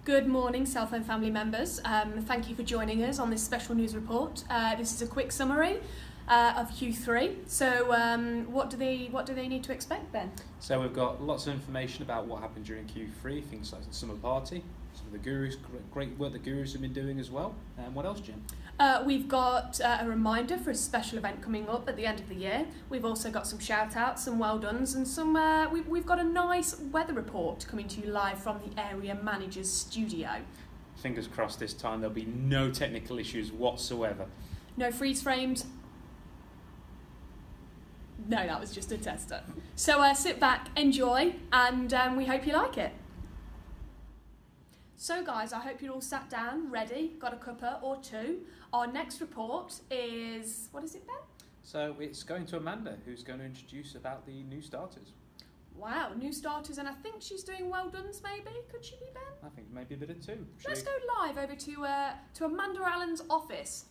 Good morning, Celfone family members. Thank you for joining us on this special news report. This is a quick summary of Q3. So, what do they need to expect, Ben? So we've got lots of information about what happened during Q3, things like the summer party, some of the gurus, great work the gurus have been doing as well. And what else, Jim? We've got a reminder for a special event coming up at the end of the year. We've also got some shout outs, some well dones, and some we've got a nice weather report coming to you live from the area manager's studio. Fingers crossed this time there'll be no technical issues whatsoever. No freeze frames. No, that was just a tester. So sit back, enjoy, and we hope you like it. So guys, I hope you're all sat down, ready, got a cuppa or two. Our next report is, what is it, Ben? So it's going to Amanda, who's going to introduce about the new starters. Wow, new starters, and I think she's doing well dones maybe, could she be, Ben? I think maybe a bit of two. Let's go live over to Amanda Allen's office.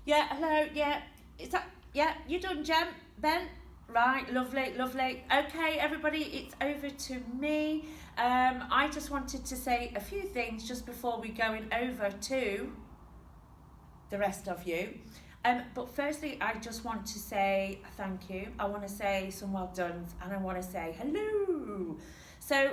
Yeah, hello, yeah, is that, yeah, you done, Jem, Ben? Right, lovely, lovely. Okay, everybody, it's over to me. I just wanted to say a few things just before we going over to the rest of you. But firstly, I just want to say thank you. I want to say some well done, and I want to say hello. So,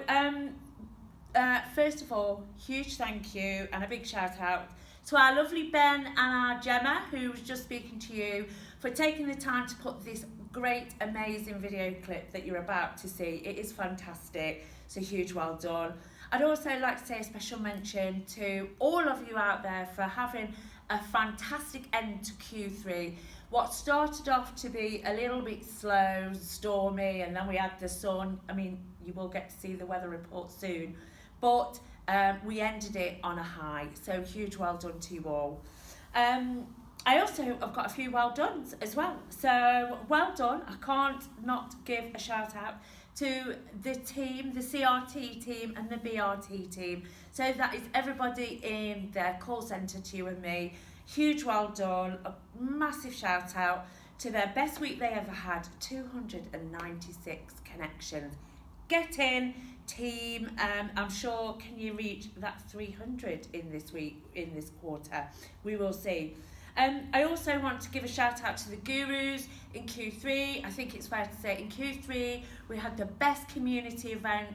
first of all, huge thank you and a big shout out to our lovely Ben and our Gemma, who was just speaking to you, for taking the time to put this great, amazing video clip that you're about to see. It is fantastic. So huge well done. I'd also like to say a special mention to all of you out there for having a fantastic end to Q3. What started off to be a little bit slow, stormy, and then we had the sun. I mean, you will get to see the weather report soon. But we ended it on a high. So huge well done to you all. I also have got a few well dones as well. So well done. I can't not give a shout out to the team, the CRT team and the BRT team. So that is everybody in their call centre to you and me. Huge well done. A massive shout out to their best week they ever had. 296 connections. Get in, team. I'm sure, can you reach that 300 in this week, in this quarter? We will see. I also want to give a shout out to the gurus in Q3. I think it's fair to say in Q3 we had the best community event,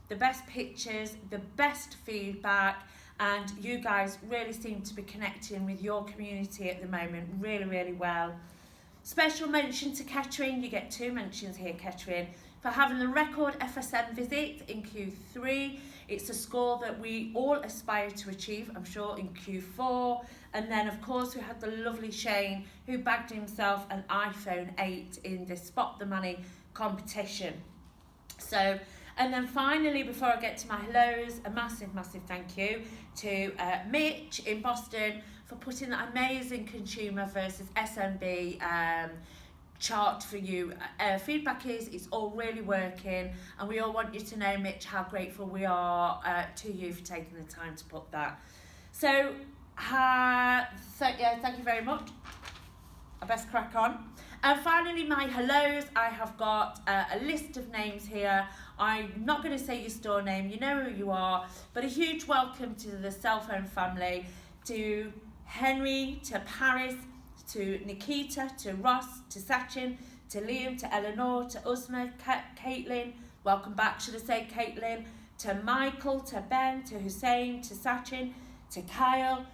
the best pictures, the best feedback, and you guys really seem to be connecting with your community at the moment really, really well. Special mention to Catherine, you get 2 mentions here, Catherine, for having the record FSM visit in Q3. It's a score that we all aspire to achieve, I'm sure, in Q4. And then, of course, we had the lovely Shane, who bagged himself an iPhone 8 in the Spot the Money competition. So, and then finally, before I get to my hellos, a massive, massive thank you to Mitch in Boston for putting that amazing consumer versus SMB chart for you. Feedback is it's all really working, and we all want you to know, Mitch, how grateful we are to you for taking the time to put that. So yeah, thank you very much. I best crack on. And finally, my hellos. I have got a list of names here. I'm not going to say your store name, you know who you are, but a huge welcome to the Celfone family, to Henry, to Paris, to Nikita, to Ross, to Sachin, to Liam, to Eleanor, to Usma, Caitlin, welcome back, should I say Caitlin, to Michael, to Ben, to Hussein, to Sachin, to Kyle,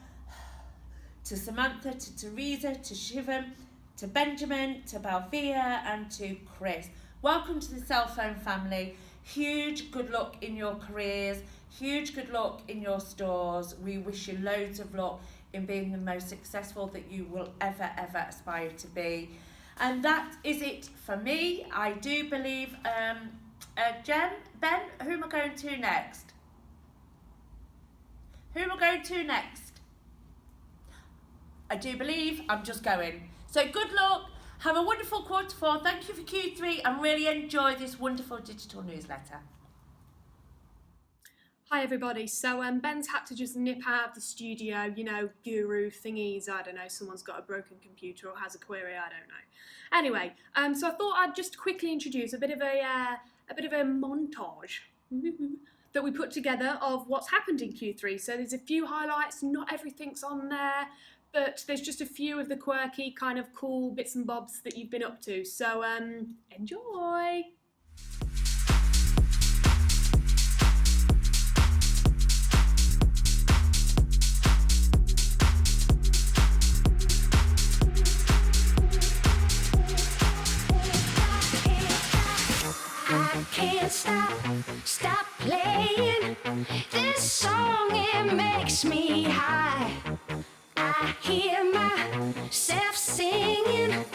to Samantha, to Teresa, to Shivam, to Benjamin, to Balvia, and to Chris. Welcome to the Celfone family. Huge good luck in your careers, huge good luck in your stores. We wish you loads of luck in being the most successful that you will ever aspire to be. And that is it for me. I do believe, Ben, who am I going to next? Who am I going to next? I do believe I'm just going. So good luck. Have a wonderful Q4. Thank you for Q3 and really enjoy this wonderful digital newsletter. Hi everybody, so Ben's had to just nip out of the studio, you know, guru thingies, I don't know, someone's got a broken computer or has a query, I don't know. Anyway, so I thought I'd just quickly introduce a bit of a montage that we put together of what's happened in Q3. So there's a few highlights, not everything's on there, but there's just a few of the quirky kind of cool bits and bobs that you've been up to, so enjoy! I can't stop playing this song, it makes me high. I hear myself singing,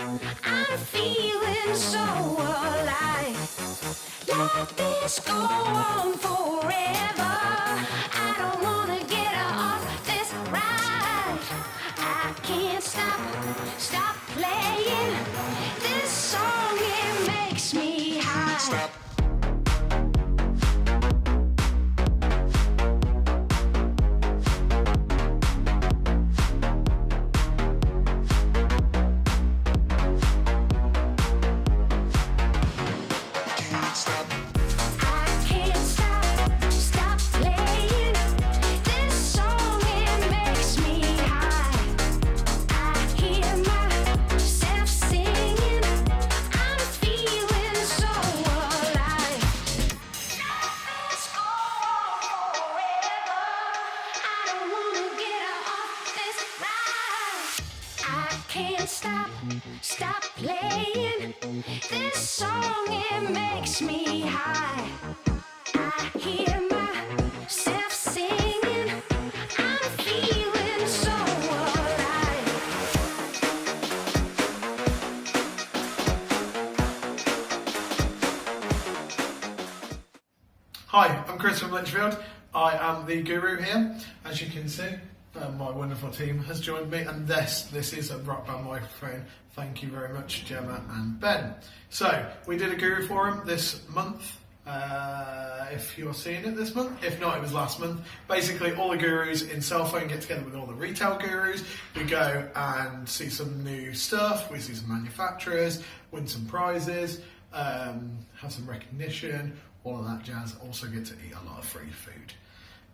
I'm feeling so alive. Let this go on forever, I don't wanna get off this ride. I can't stop playing this song, it makes me high. Stop. Stop playing this song, it makes me high. I hear myself singing, I'm feeling so alive. Hi, I'm Chris from Litchfield. I am the guru here, as you can see. My wonderful team has joined me, and this is a rock band microphone. Thank you very much, Gemma and Ben. So we did a guru forum this month. If you're seeing it this month, if not, it was last month. Basically, all the gurus in Celfone get together with all the retail gurus. We go and see some new stuff. We see some manufacturers, win some prizes, have some recognition, all of that jazz. Also get to eat a lot of free food.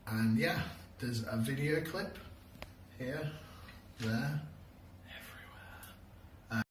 And yeah, there's a video clip. Here, there, everywhere.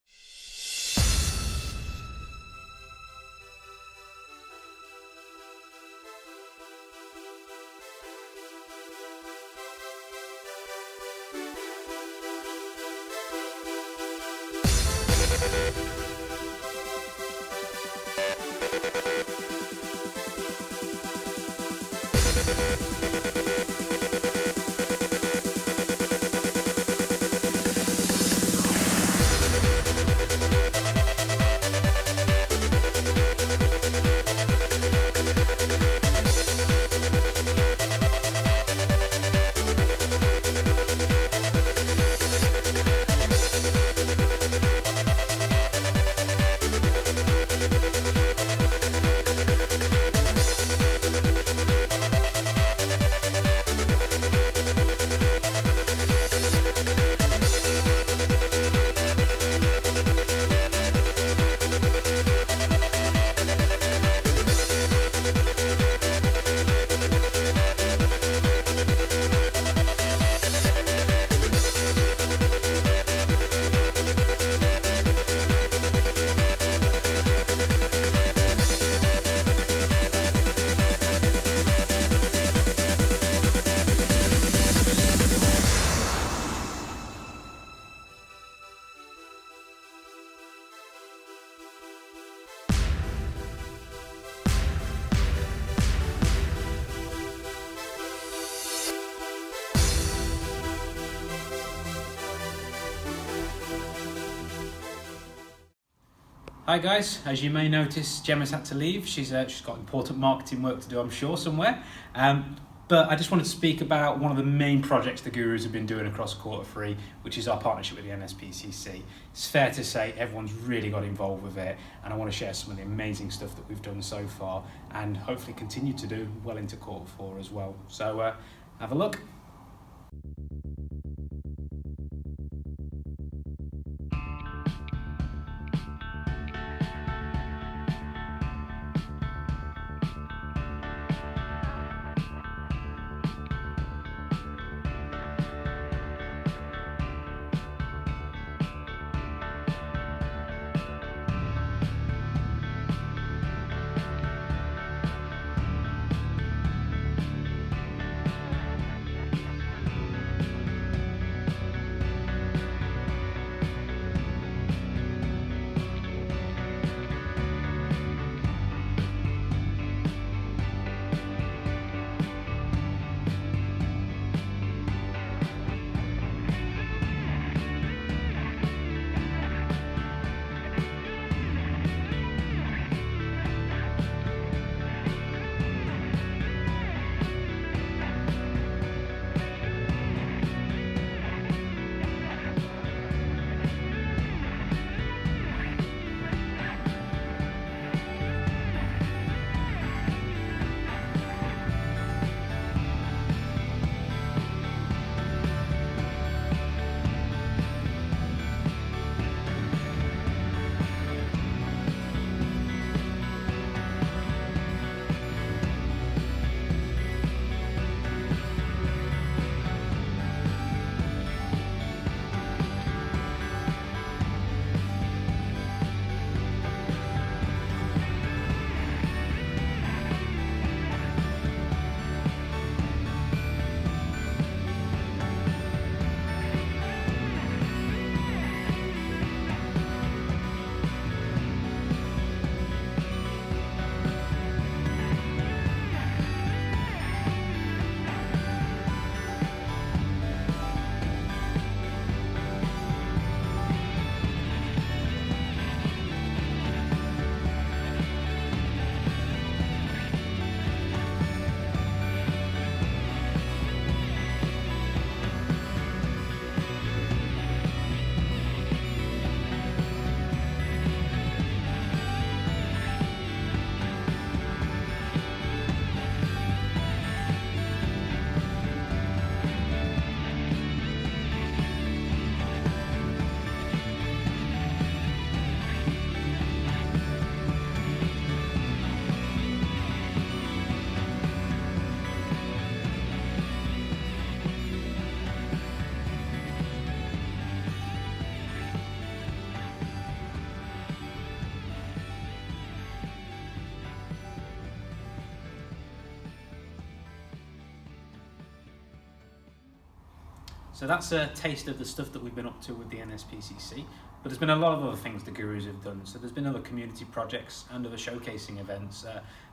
Hi guys, as you may notice, Gemma's had to leave. She's got important marketing work to do, I'm sure, somewhere. But I just wanted to speak about one of the main projects the Gurus have been doing across Q3, which is our partnership with the NSPCC. It's fair to say everyone's really got involved with it, and I want to share some of the amazing stuff that we've done so far, and hopefully continue to do well into Q4 as well. So have a look. So that's a taste of the stuff that we've been up to with the NSPCC, but there's been a lot of other things the Gurus have done. So there's been other community projects and other showcasing events,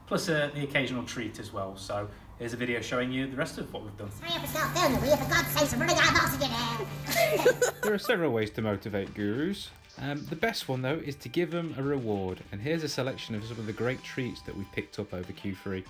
plus the occasional treat as well. So here's a video showing you the rest of what we've done. There are several ways to motivate Gurus. The best one though is to give them a reward, and here's a selection of some of the great treats that we've picked up over Q3.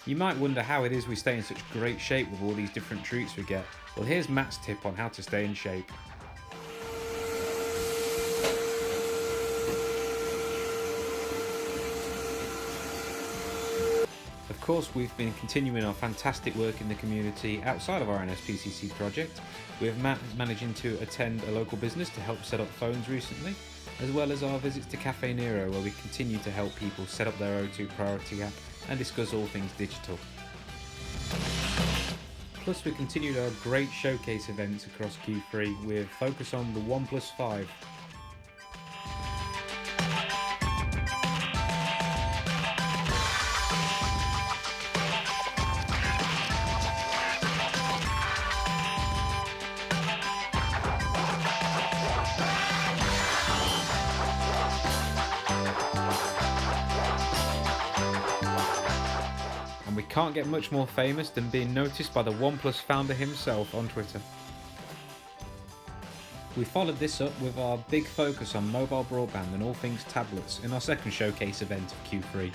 You might wonder how it is we stay in such great shape with all these different treats we get. Well, here's Matt's tip on how to stay in shape. Of course, we've been continuing our fantastic work in the community outside of our NSPCC project, with Matt managing to attend a local business to help set up phones recently, as well as our visits to Cafe Nero, where we continue to help people set up their O2 Priority app and discuss all things digital. Plus, we continued our great showcase events across Q3 with focus on the OnePlus 5. We can't get much more famous than being noticed by the OnePlus founder himself on Twitter. We followed this up with our big focus on mobile broadband and all things tablets in our second showcase event of Q3.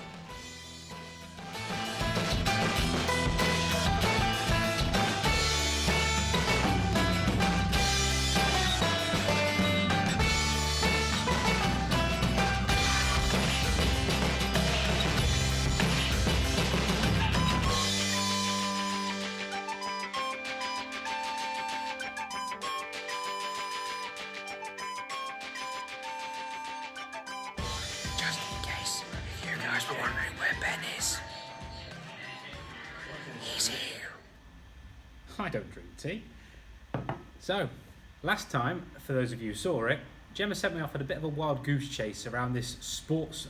Just in case you guys were wondering where Ben is, he's here. I don't drink tea. So, last time, for those of you who saw it, Gemma sent me off at a bit of a wild goose chase around this sports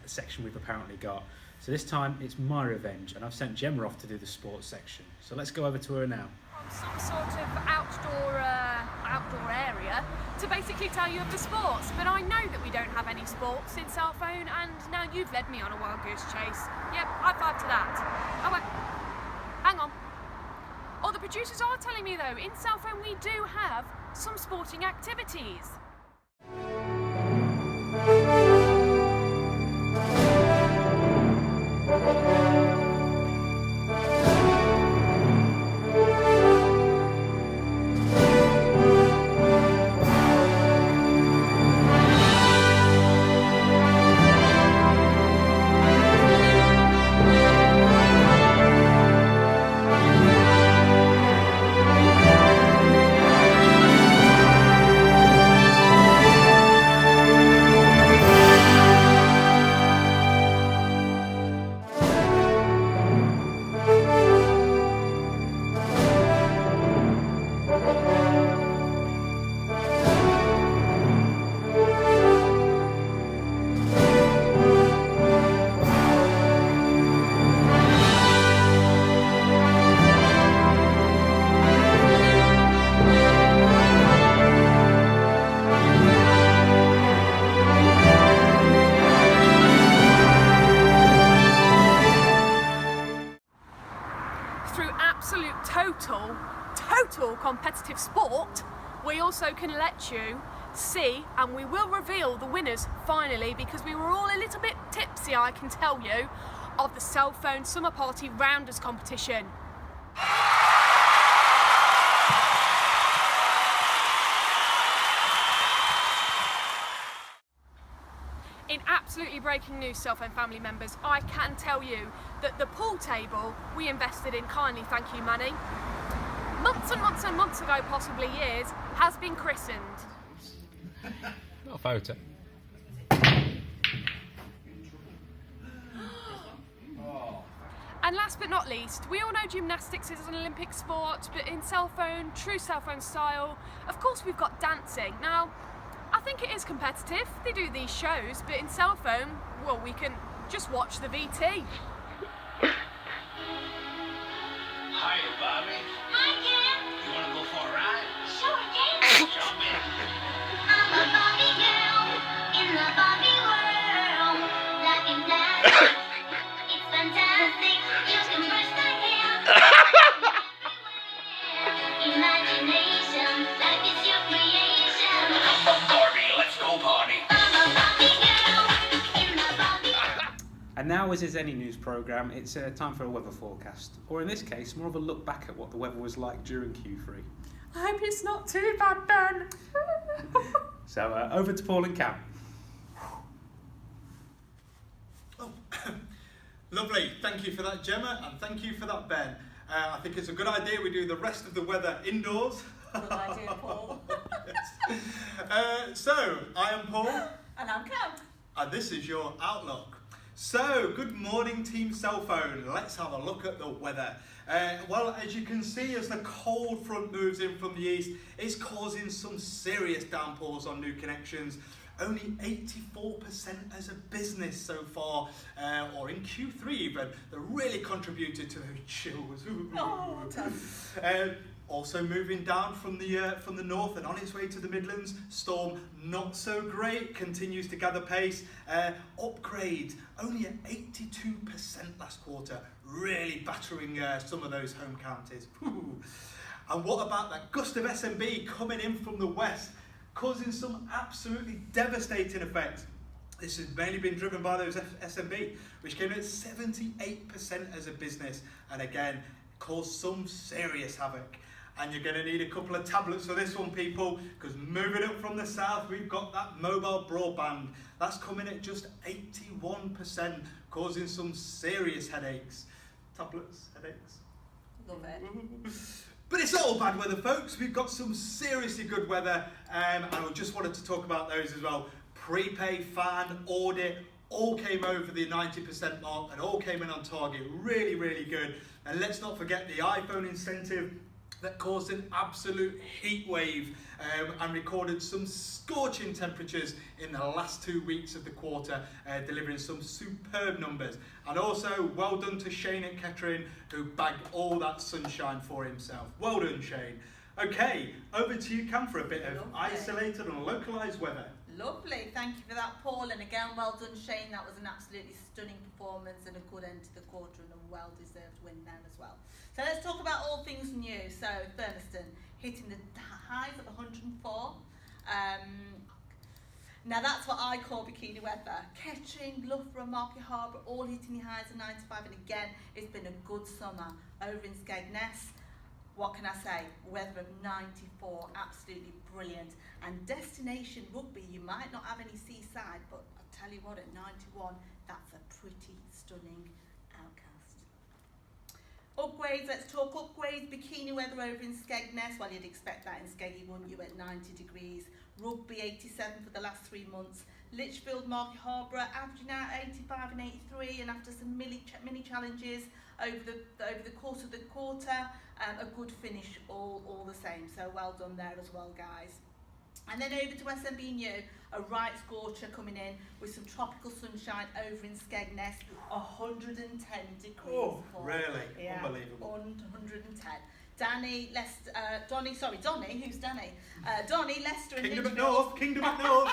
section we've apparently got. So this time it's my revenge, and I've sent Gemma off to do the sports section. So let's go over to her now. Some sort of outdoor area to basically tell you of the sports, but I know that we don't have any sports in Celfone, and now you've led me on a wild goose chase. Yep, high five to that. Oh wait, hang on. Oh, the producers are telling me though, in Celfone we do have some sporting activities. Through absolute total competitive sport, we also can let you see, and we will reveal the winners finally, because we were all a little bit tipsy, I can tell you, of the Celfone Summer Party Rounders competition. In absolutely breaking news, Celfone family members, I can tell you that the pool table we invested in, kindly thank you Manny, months and months and months ago, possibly years, has been christened. Not a photo. And last but not least, we all know gymnastics is an Olympic sport, but in Celfone, true Celfone style, of course we've got dancing. Now, I think it is competitive, they do these shows, but in Celfone, well, we can just watch the VT. Hiya, Bobby. Hi, Ken. You wanna go for a ride? Sure, Ken. Jump in. I'm a Barbie girl in the Barbie world. Life in plastic, it's fantastic. You can brush my hair. Imagination, life is your creation. Barbie, let's go party. I'm a Barbie girl in the Barbie world. And now, as is any news programme, it's time for a weather forecast. Or in this case, more of a look back at what the weather was like during Q3. I hope it's not too bad, Ben. So over to Paul and Cam. Oh, lovely. Thank you for that, Gemma, and thank you for that, Ben. I think it's a good idea we do the rest of the weather indoors. Good idea, Paul. Yes. So, I am Paul. And I'm Cam. And this is your Outlook. So, good morning, Team Celfone. Let's have a look at the weather. Well, as you can see, as the cold front moves in from the east, it's causing some serious downpours on new connections. Only 84% as a business so far, or in Q3 even, that really contributed to those chills. Oh, Also moving down from the north and on its way to the Midlands, storm not so great, continues to gather pace. Upgrade only at 82% last quarter, really battering some of those home counties. Whew. And what about that gust of SMB coming in from the west? causing some absolutely devastating effects. This has mainly been driven by those SMB, which came in at 78% as a business, and again, caused some serious havoc. And you're going to need a couple of tablets for this one, people, because moving up from the south, we've got that mobile broadband. That's coming at just 81%, causing some serious headaches. Tablets, headaches. Love it. But it's all bad weather, folks. We've got some seriously good weather, and I just wanted to talk about those as well. Prepay, fan, audit, all came over the 90% mark and all came in on target. Really, really good. And let's not forget the iPhone incentive that caused an absolute heat wave and recorded some scorching temperatures in the last 2 weeks of the quarter, delivering some superb numbers. And also, well done to Shane at Kettering, who bagged all that sunshine for himself. Well done, Shane. Okay, over to you, Cam, for a bit of Lovely. isolated and localised weather. Lovely, thank you for that, Paul. And again, well done, Shane. That was an absolutely stunning performance and a good end to the quarter and a well-deserved win there as well. So let's talk about all things new. So Burniston hitting the highs of 104. Now that's what I call bikini weather. Kettering, Loughborough, Market Harbour, all hitting the highs of 95. And again, it's been a good summer over in Skegness. What can I say? Weather of 94, absolutely brilliant. And destination rugby, you might not have any seaside, but I'll tell you what, at 91, that's a pretty stunning outcast. Upgrades, let's talk upgrades. Bikini weather over in Skegness. Well, you'd expect that in Skeggy, wouldn't you, at 90 degrees. Rugby 87 for the last 3 months. Lichfield, Market Harbour averaging out 85 and 83, and after some mini challenges over the course of the quarter, a good finish all the same. So well done there as well, guys. And then over to SMB New, a right scorcher coming in with some tropical sunshine over in Skegness, 110 degrees. Oh, really? Yeah, Unbelievable. 110. Donny, who's Danny? Donny, Leicester and Kingdom Lichfield. at North, Kingdom at North.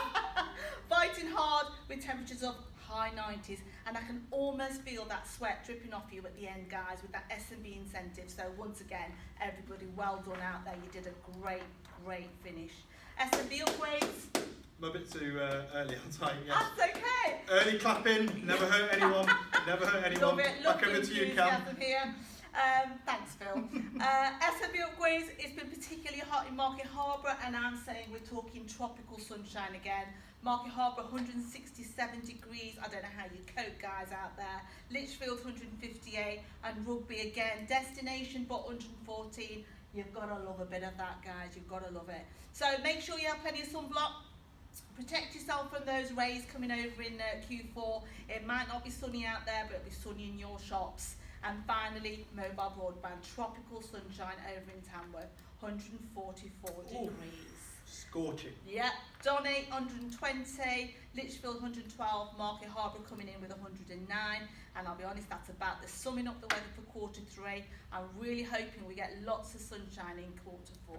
Fighting hard with temperatures of high 90s, and I can almost feel that sweat dripping off you at the end, guys, with that S&B incentive. So once again, everybody, well done out there. You did a great finish. S&B upgrades. I'm a bit too early on time, yes. That's okay. Early clapping, never hurt anyone. Never hurt anyone. Love it. Back over to you, Cam. Here. Thanks, Phil. S&B upgrades, it's been particularly hot in Market Harbour, and I'm saying we're talking tropical sunshine again. Market Harbour 167 degrees. I don't know how you cope, guys, out there. Lichfield 158, and Rugby again. Destination but 114. You've got to love a bit of that, guys. You've got to love it. So make sure you have plenty of sunblock. Protect yourself from those rays coming over in Q4. It might not be sunny out there, but it'll be sunny in your shops. And finally, mobile broadband, tropical sunshine over in Tamworth, 144 degrees. Scorching. Yeah, Donny 120, Lichfield 112, Market Harbour coming in with 109, and I'll be honest, that's about the summing up the weather for quarter 3. I'm really hoping we get lots of sunshine in quarter 4.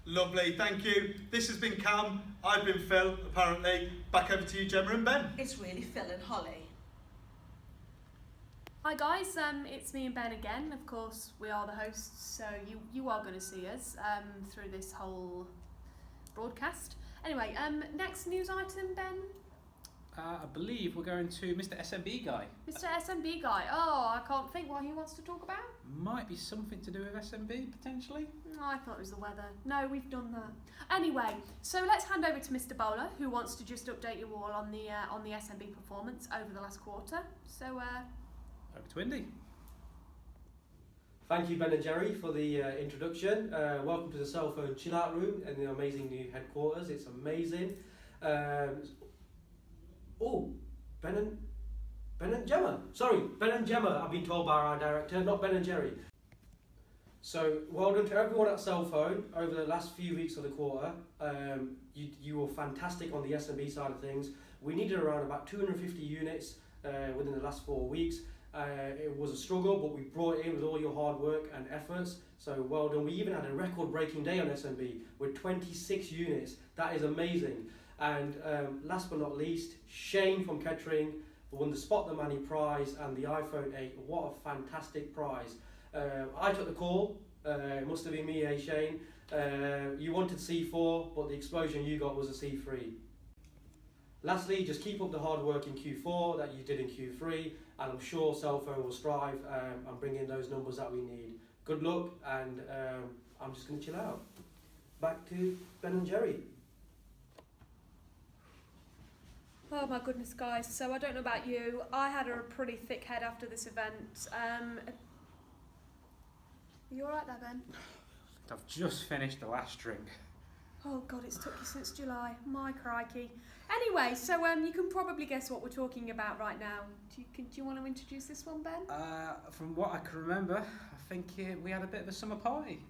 Lovely, thank you. This has been Cam, I've been Phil, apparently. Back over to you, Gemma and Ben. It's really Phil and Holly. Hi guys, it's me and Ben again. Of course, we are the hosts, so you are going to see us through this whole broadcast. Anyway, next news item, Ben? I believe we're going to Mr. SMB Guy. Mr. SMB Guy. Oh, I can't think what he wants to talk about. Might be something to do with SMB, potentially. Oh, I thought it was the weather. No, we've done that. Anyway, so let's hand over to Mr. Bowler, who wants to just update you all on the SMB performance over the last quarter. So, over to Indy. Thank you, Ben and Jerry, for the introduction. Welcome to the Celfone Chill Out Room and the amazing new headquarters. It's amazing. Ben and Gemma. Sorry, Ben and Gemma, I've been told by our director, not Ben and Jerry. So, well done to everyone at Celfone over the last few weeks of the quarter. You were fantastic on the SMB side of things. We needed around about 250 units within the last 4 weeks. It was a struggle, but we brought it in with all your hard work and efforts. So well done. We even had a record-breaking day on SMB with 26 units. That is amazing. And last but not least, Shane from Kettering won the Spot the Money prize and the iPhone 8. What a fantastic prize. I took the call. It must have been me, Shane. You wanted C4, but the explosion you got was a C3. Lastly, just keep up the hard work in Q4 that you did in Q3, and I'm sure Celfone will strive and bring in those numbers that we need. Good luck, and I'm just going to chill out. Back to Ben and Jerry. Oh my goodness, guys. So I don't know about you. I had a pretty thick head after this event. Are you alright there, Ben? I've just finished the last drink. Oh God, it's took you since July. My crikey. Anyway, so you can probably guess what we're talking about right now. Do you want to introduce this one, Ben? From what I can remember, I think we had a bit of a summer party.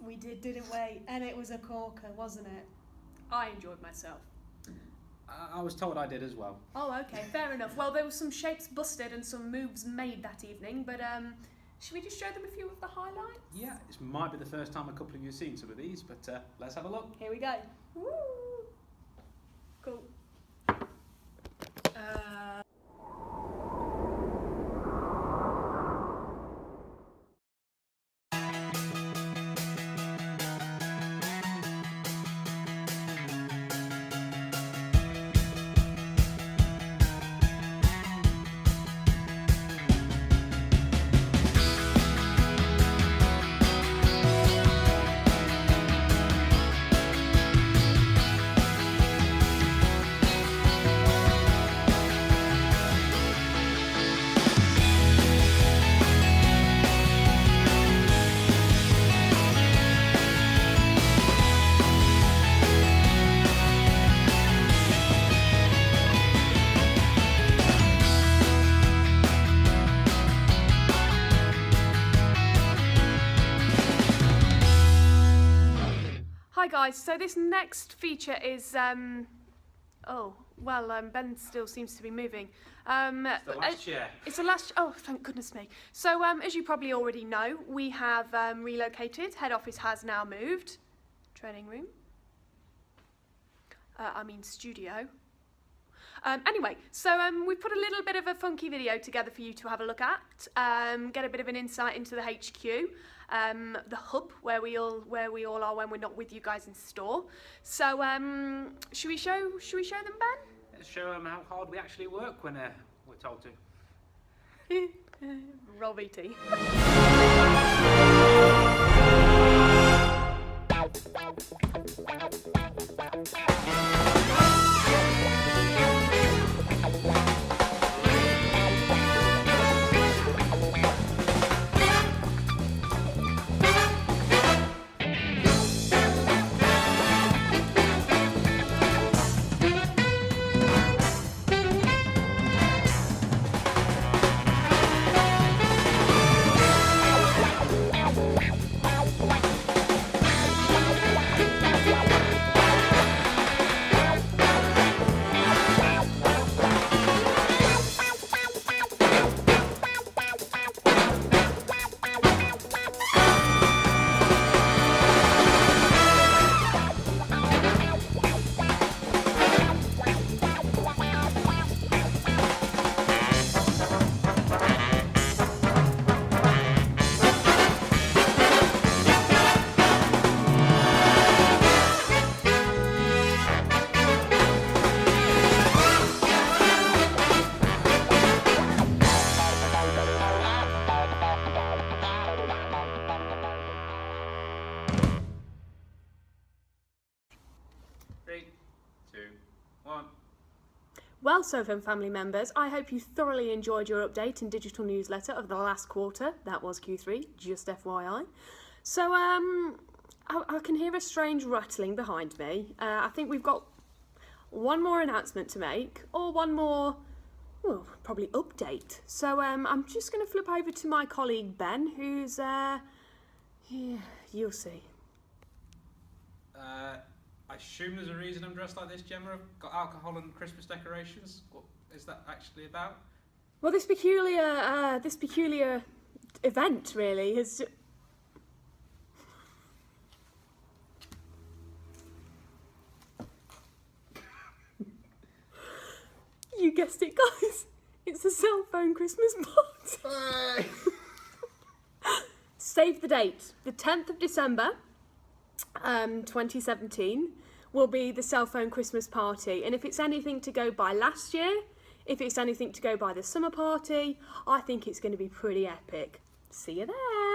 We did, didn't we? And it was a corker, wasn't it? I enjoyed myself. I was told I did as well. Oh, okay, fair enough. Well, there were some shapes busted and some moves made that evening, but should we just show them a few of the highlights? Yeah, this might be the first time a couple of you have seen some of these, but let's have a look. Here we go. Woo! Cool. Hi guys, so this next feature is, Ben still seems to be moving. It's the last chair. It's the last, oh, thank goodness me. So, as you probably already know, we have relocated. Head office has now moved. Training room. Studio. Anyway, so we've put a little bit of a funky video together for you to have a look at, get a bit of an insight into the HQ, the hub where we all are when we're not with you guys in store. So should we show them, Ben? Let's show them how hard we actually work when we're told to. Roll VT. Well, Celfone family members, I hope you thoroughly enjoyed your update and digital newsletter of the last quarter. That was Q3, just FYI. So, I can hear a strange rattling behind me. I think we've got one more announcement to make, or one more, well, probably update. So, I'm just going to flip over to my colleague Ben, who's, yeah, you'll see. I assume there's a reason I'm dressed like this, Gemma. I've got alcohol and Christmas decorations. What is that actually about? Well, this peculiar event really is. You guessed it, guys. It's a Celfone Christmas party. Save the date, the 10th of December. 2017 will be the Celfone Christmas party. And if it's anything to go by last year, if it's anything to go by the summer party, I think it's going to be pretty epic. See you there.